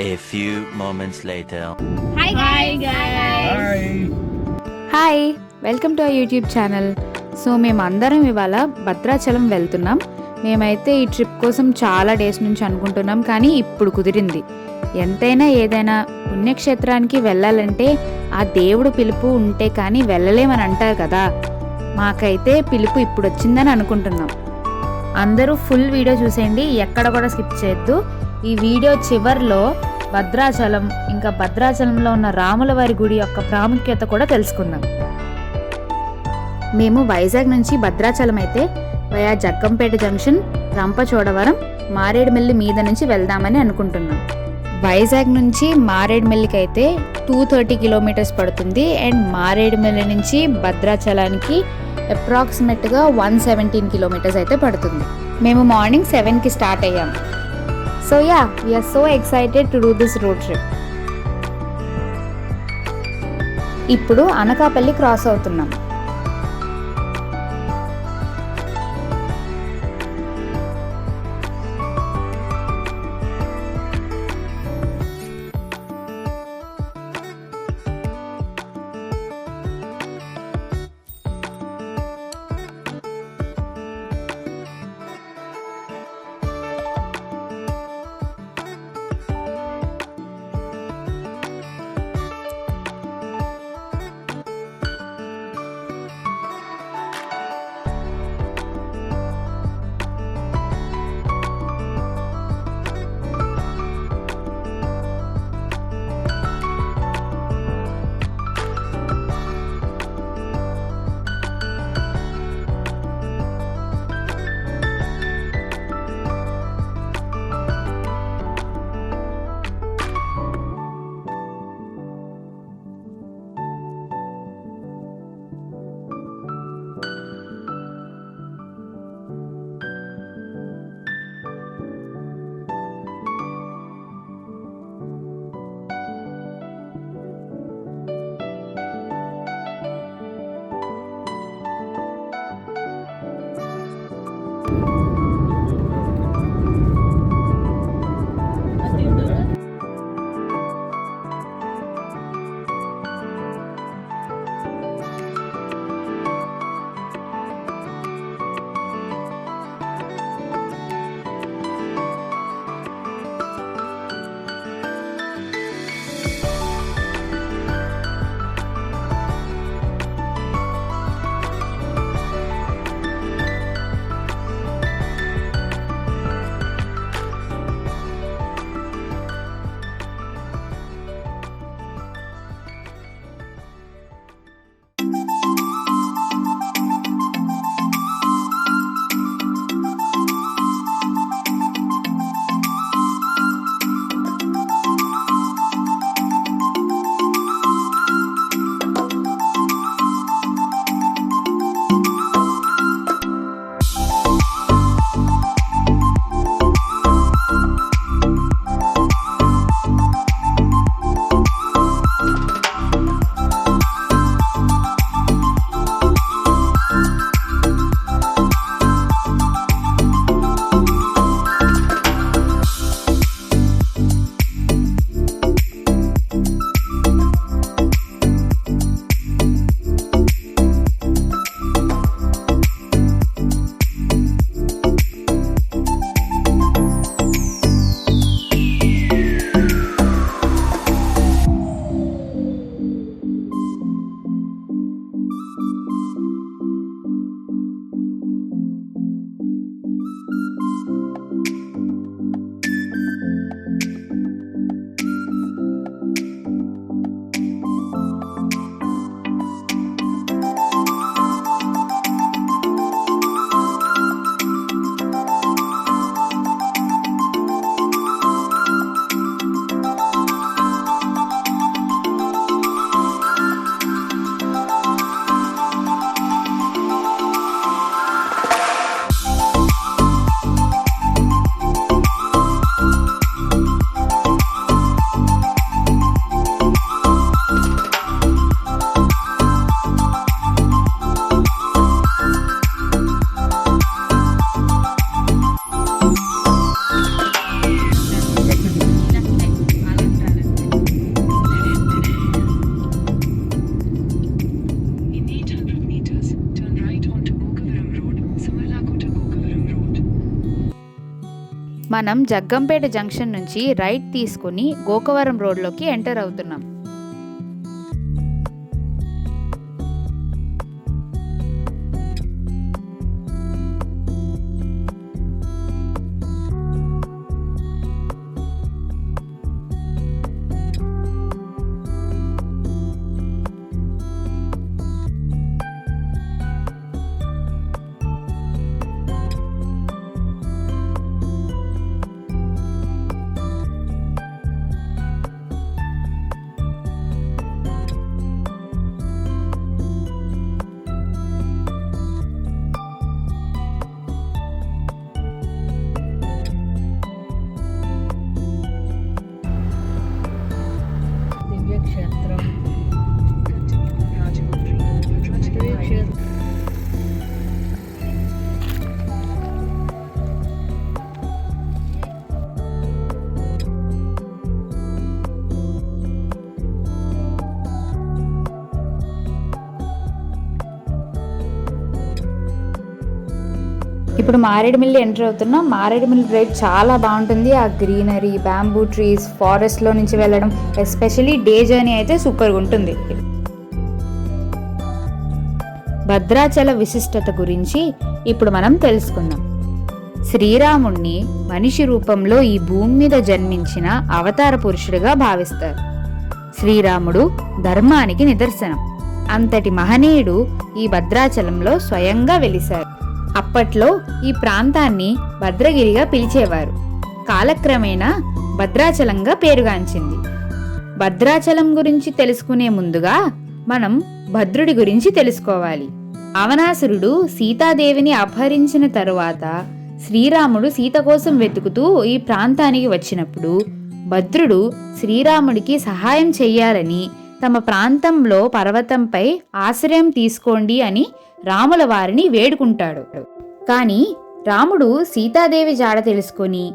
A few moments later. Hi guys. Hi, welcome to our YouTube channel. So మేమందరం ఇవాళ భద్రాచలం వెళ్తున్నాం. మేమైతే ఈ ట్రిప్ కోసం చాలా డేస్ నుంచి అనుకుంటున్నాం, కానీ ఇప్పుడు కుదిరింది. ఎంతైనా ఏదైనా పుణ్యక్షేత్రానికి వెళ్ళాలంటే ఆ దేవుడు పిలుపు ఉంటే కానీ వెళ్ళలేమని అంటారు కదా. మాకైతే పిలుపు ఇప్పుడు వచ్చిందని అనుకుంటున్నాం. అందరూ ఫుల్ వీడియో చూసేయండి, ఎక్కడ కూడా స్కిప్ చేయొద్దు. ఈ వీడియో చివర్లో భద్రాచలం, ఇంకా భద్రాచలంలో ఉన్న రాములవారి గుడి యొక్క ప్రాముఖ్యత కూడా తెలుసుకుందాం. మేము వైజాగ్ నుంచి భద్రాచలం అయితే వయా జగ్గంపేట జంక్షన్, రంపచోడవరం, మారేడుమిల్లి మీద నుంచి వెళ్దామని అనుకుంటున్నాం. వైజాగ్ నుంచి మారేడుమిల్లికి అయితే 230 కిలోమీటర్స్ పడుతుంది. అండ్ మారేడుమిల్లి నుంచి భద్రాచలానికి అప్రాక్సిమేట్గా 117 కిలోమీటర్స్ అయితే పడుతుంది. మేము మార్నింగ్ 7కి స్టార్ట్ అయ్యాం. So yeah, we are so excited to do this road trip. ఇప్పుడు అనకాపల్లి క్రాస్ అవుతున్నాం. మనం జగ్గంపేట జంక్షన్ నుంచి రైట్ తీసుకుని గోకవరం రోడ్లోకి ఎంటర్ అవుతున్నాం. దివ్యక్షేత్రం దివ్యక్షేత్రం. ఇప్పుడు మారేడుమిల్లి ఎంటర్ అవుతున్నాం. మారేడుమిల్లి డ్రైవ్ చాలా బాగుంటుంది. ఆ గ్రీనరీ, బ్యాంబూ ట్రీస్, ఫారెస్ట్లో నుంచి వెళ్ళడం, ఎస్పెషలీ డే జర్నీ అయితే సూపర్గా ఉంటుంది. భద్రాచల విశిష్టత గురించి ఇప్పుడు మనం తెలుసుకుందాం. శ్రీరాముణ్ణి మనిషి రూపంలో ఈ భూమి మీద జన్మించిన అవతార పురుషుడిగా భావిస్తారు. శ్రీరాముడు ధర్మానికి నిదర్శనం. అంతటి మహనీయుడు ఈ భద్రాచలంలో స్వయంగా వెలిశారు. అప్పట్లో ఈ ప్రాంతాన్ని భద్రగిరిగా పిలిచేవారు. కాలక్రమేణా భద్రాచలంగా పేరుగాంచింది. భద్రాచలం గురించి తెలుసుకునే ముందుగా మనం భద్రుడి గురించి తెలుసుకోవాలి. అవనాసురుడు సీతాదేవిని అపహరించిన తరువాత శ్రీరాముడు సీత కోసం వెతుకుతూ ఈ ప్రాంతానికి వచ్చినప్పుడు భద్రుడు శ్రీరాముడికి సహాయం చెయ్యాలని తమ ప్రాంతంలో పర్వతంపై ఆశ్రయం తీసుకోండి అని రాముల వారిని వేడుకుంటాడు. కానీ రాముడు సీతాదేవి జాడ తెలుసుకొని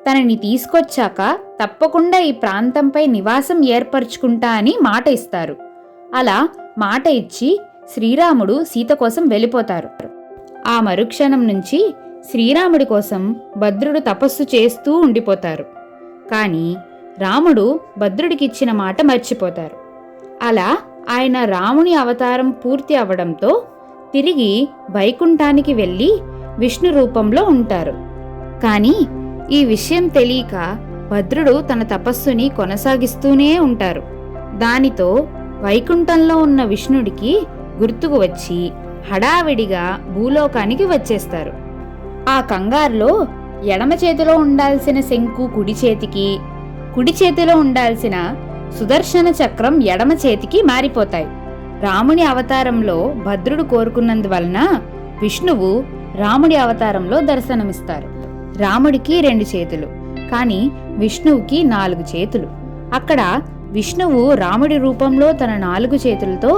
తనని తీసుకొచ్చాక తప్పకుండా ఈ ప్రాంతంపై నివాసం ఏర్పరచుకుంటా అని మాట ఇస్తారు. అలా మాట ఇచ్చి శ్రీరాముడు సీత కోసం వెళ్ళిపోతారు. ఆ మరుక్షణం నుంచి శ్రీరాముడి కోసం భద్రుడు తపస్సు చేస్తూ ఉండిపోతారు. కానీ రాముడు భద్రుడికిచ్చిన మాట మర్చిపోతారు. అలా ఆయన రాముని అవతారం పూర్తి అవడంతో తిరిగి వైకుంఠానికి వెళ్ళి విష్ణు రూపంలో ఉంటారు. కానీ ఈ విషయం తెలియక భద్రుడు తన తపస్సుని కొనసాగిస్తూనే ఉంటారు. దానితో వైకుంఠంలో ఉన్న విష్ణుడికి గుర్తుకు వచ్చి హడావిడిగా భూలోకానికి వచ్చేస్తారు. ఆ కంగారులో ఎడమ చేతిలో ఉండాల్సిన శంకు కుడి చేతికి, కుడి చేతిలో ఉండాల్సిన సుదర్శన చక్రం ఎడమ చేతికి మారిపోతాయి. రాముని అవతారంలో భద్రుడు కోరుకున్నందువలన విష్ణువు రాముడి అవతారంలో దర్శనమిస్తారు. రాముడికి 2 చేతులు, కానీ విష్ణువుకి 4 చేతులు. అక్కడ విష్ణువు రాముడి రూపంలో తన 4 చేతులతో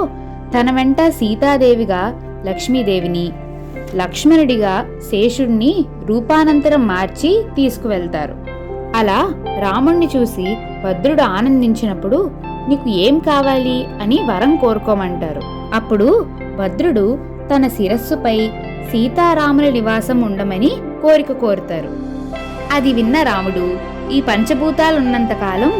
తన వెంట సీతాదేవిగా లక్ష్మీదేవిని, లక్ష్మణుడిగా శేషుడిని రూపానంతరం మార్చి తీసుకువెళ్తారు. అలా రాముణ్ణి చూసి భద్రుడు ఆనందించినప్పుడు నీకు ఏం కావాలి అని వరం కోరుకోమంటారు. అప్పుడు భద్రుడు తన శిరస్సుపై సీతారాముల నివాసం ఉండమని కోరిక కోరుతారు. అది విన్న రాముడు ఈ పంచభూతాలున్నంతకాలం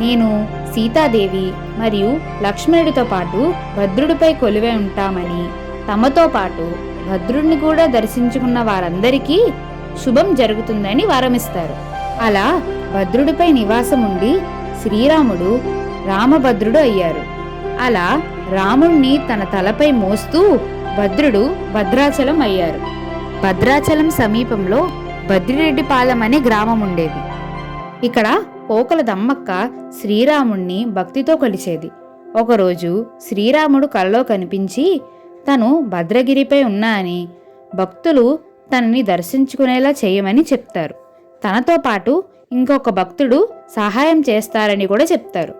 నేను సీతాదేవి మరియు లక్ష్మణుడితో పాటు భద్రుడిపై కొలువై ఉంటామని, తమతో పాటు భద్రుడిని కూడా దర్శించుకున్న వారందరికీ శుభం జరుగుతుందని వరమిస్తారు. అలా భద్రుడిపై నివాసం ఉండి శ్రీరాముడు రామభద్రుడు అయ్యారు. అలా రాముణ్ణి తన తలపై మోస్తూ భద్రుడు భద్రాచలం అయ్యారు. భద్రాచలం సమీపంలో బద్రిరెడ్డిపాలెం అనే గ్రామం ఉండేది. ఇక్కడ పోకల దమ్మక్క శ్రీరాముణ్ణి భక్తితో కొలిచేది. ఒకరోజు శ్రీరాముడు కలలో కనిపించి తను భద్రగిరిపై ఉన్నా అని, భక్తులు తనని దర్శించుకునేలా చేయమని చెప్తారు. తనతో పాటు ఇంకొక భక్తుడు సహాయం చేస్తారని కూడా చెప్తారు.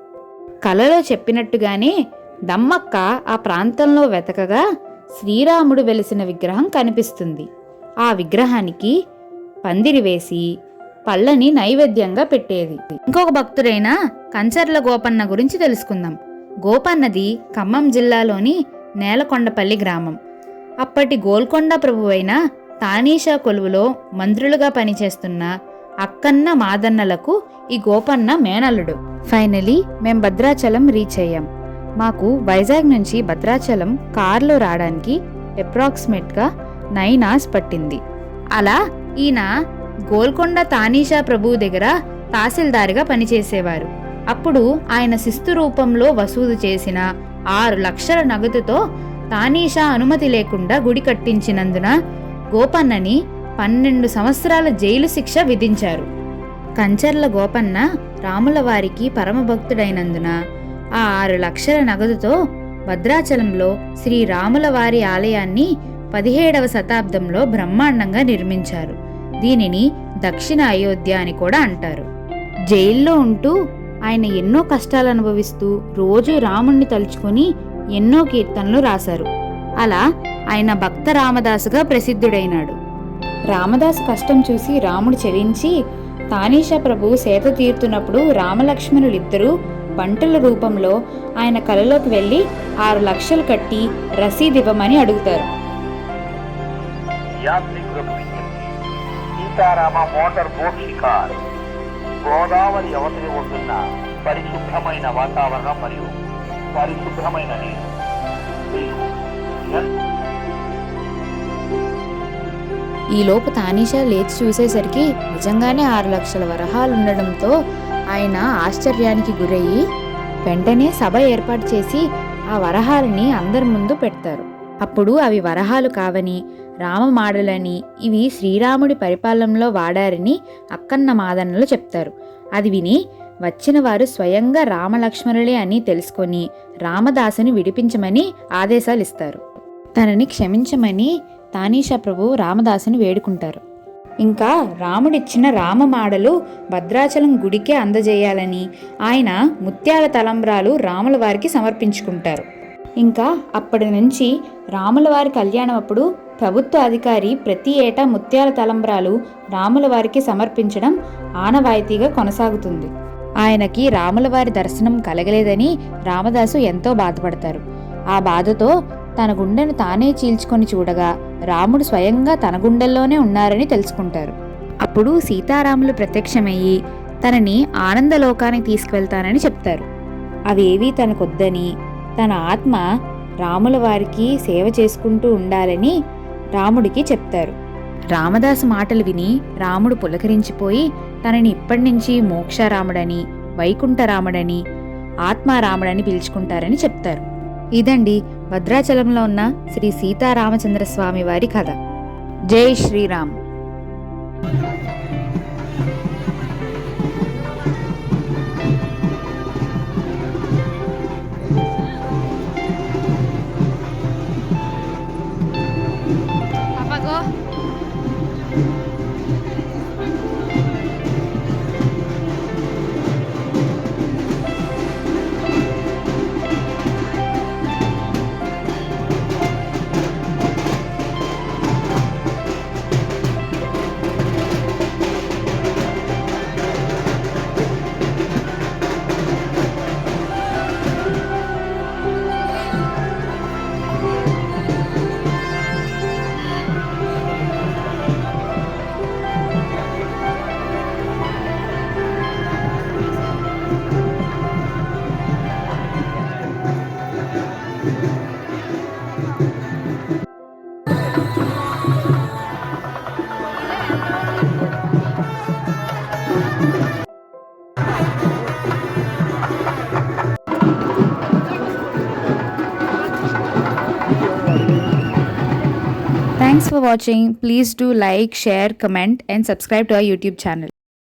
కలలో చెప్పినట్టుగానే దమ్మక్క ఆ ప్రాంతంలో వెతకగా శ్రీరాముడు వెలిసిన విగ్రహం కనిపిస్తుంది. ఆ విగ్రహానికి పందిరి వేసి పళ్ళని నైవేద్యంగా పెట్టేది. ఇంకొక భక్తుడైన కంచర్ల గోపన్న గురించి తెలుసుకుందాం. గోపన్నది ఖమ్మం జిల్లాలోని నేలకొండపల్లి గ్రామం. అప్పటి గోల్కొండ ప్రభువైన తానీషా కొలువులో మంత్రులుగా పనిచేస్తున్న అక్కన్న మాదన్నలకు ఈ గోపన్న మేనల్లుడు. ఫైనలీ మేం భద్రాచలం రీచ్ అయ్యాం. మాకు వైజాగ్ నుంచి భద్రాచలం కార్లో రావడానికి అప్రాక్సిమేట్గా 9 hours పట్టింది. అలా ఈయన గోల్కొండ తానీషా ప్రభువు దగ్గర తహసీల్దార్గా పనిచేసేవారు. అప్పుడు ఆయన శిస్తు రూపంలో వసూలు చేసిన 6 లక్షల నగదుతో తానీషా అనుమతి లేకుండా గుడి కట్టించినందున గోపన్నని 12 సంవత్సరాల జైలు శిక్ష విధించారు. కంచర్ల గోపన్న రాముల వారికి పరమభక్తుడైనందున ఆ 6 లక్షల నగదుతో భద్రాచలంలో శ్రీ రాముల వారి ఆలయాన్ని 17వ శతాబ్దంలో బ్రహ్మాండంగా నిర్మించారు. దీనిని దక్షిణ అయోధ్య అని కూడా అంటారు. జైల్లో ఉంటూ ఆయన ఎన్నో కష్టాలు అనుభవిస్తూ రోజు రాముణ్ణి తలుచుకొని ఎన్నో కీర్తనలు రాశారు. అలా ఆయన భక్త రామదాసుగా ప్రసిద్ధుడైనాడు. రామదాసు కష్టం చూసి రాముడు చెలించి తానీషా ప్రభువు సేద తీరుతున్నప్పుడు రామలక్ష్మణులిద్దరూ బంటుల రూపంలో ఆయన కలలోకి వెళ్ళి 6 లక్షలు కట్టి రసీదివ్వమని అడుగుతారు. సీతారామ మోటార్ బోట్ షికార్ గోదావరి అవతలి ఒడ్డున్న పరిశుభ్రమైన వాతావరణం మరియు పరిశుభ్రమైన నీరు. ఈలోపు తానీషా లేచి చూసేసరికి నిజంగానే 6 లక్షల వరహాలుండడంతో ఆయన ఆశ్చర్యానికి గురయ్యి వెంటనే సభ ఏర్పాటు చేసి ఆ వరహాలని అందరి ముందు పెడతారు. అప్పుడు అవి వరహాలు కావని, రామమాడలని, ఇవి శ్రీరాముడి పరిపాలనలో వాడారని అక్కన్న మాదన్నలు చెప్తారు. అది విని వచ్చిన వారు స్వయంగా రామలక్ష్మణులే అని తెలుసుకొని రామదాసుని విడిపించమని ఆదేశాలు ఇస్తారు. తనని క్షమించమని తానీషా ప్రభువు రామదాసుని వేడుకుంటారు. ఇంకా రాముడిచ్చిన రామమాడలు భద్రాచలం గుడికే అందజేయాలని ఆయన ముత్యాల తలంబ్రాలు రాముల వారికి సమర్పించుకుంటారు. ఇంకా అప్పటి నుంచి రాముల వారి కళ్యాణం అప్పుడు ప్రభుత్వ అధికారి ప్రతి ఏటా ముత్యాల తలంబ్రాలు రాముల వారికి సమర్పించడం ఆనవాయితీగా కొనసాగుతుంది. ఆయనకి రాముల వారి దర్శనం కలగలేదని రామదాసు ఎంతో బాధపడతారు. ఆ బాధతో తన గుండెను తానే చీల్చుకొని చూడగా రాముడు స్వయంగా తన గుండెల్లోనే ఉన్నారని తెలుసుకుంటారు. అప్పుడు సీతారాములు ప్రత్యక్షమయ్యి తనని ఆనందలోకానికి తీసుకువెళ్తానని చెప్తారు. అవేవీ తనకొద్దని, తన ఆత్మ రాముల వారికి సేవ చేసుకుంటూ ఉండాలని రాముడికి చెప్తారు. రామదాసు మాటలు విని రాముడు పులకరించిపోయి తనని ఇప్పటి నుంచి మోక్షరాముడని, వైకుంఠరాముడని, ఆత్మారాముడని పిలుచుకుంటారని చెప్తారు. ఇదండి భద్రాచలంలో ఉన్న శ్రీ సీతారామచంద్ర స్వామి వారి కథ. జై Sriram. Thanks for watching. Please do like, share, comment and subscribe to our YouTube channel.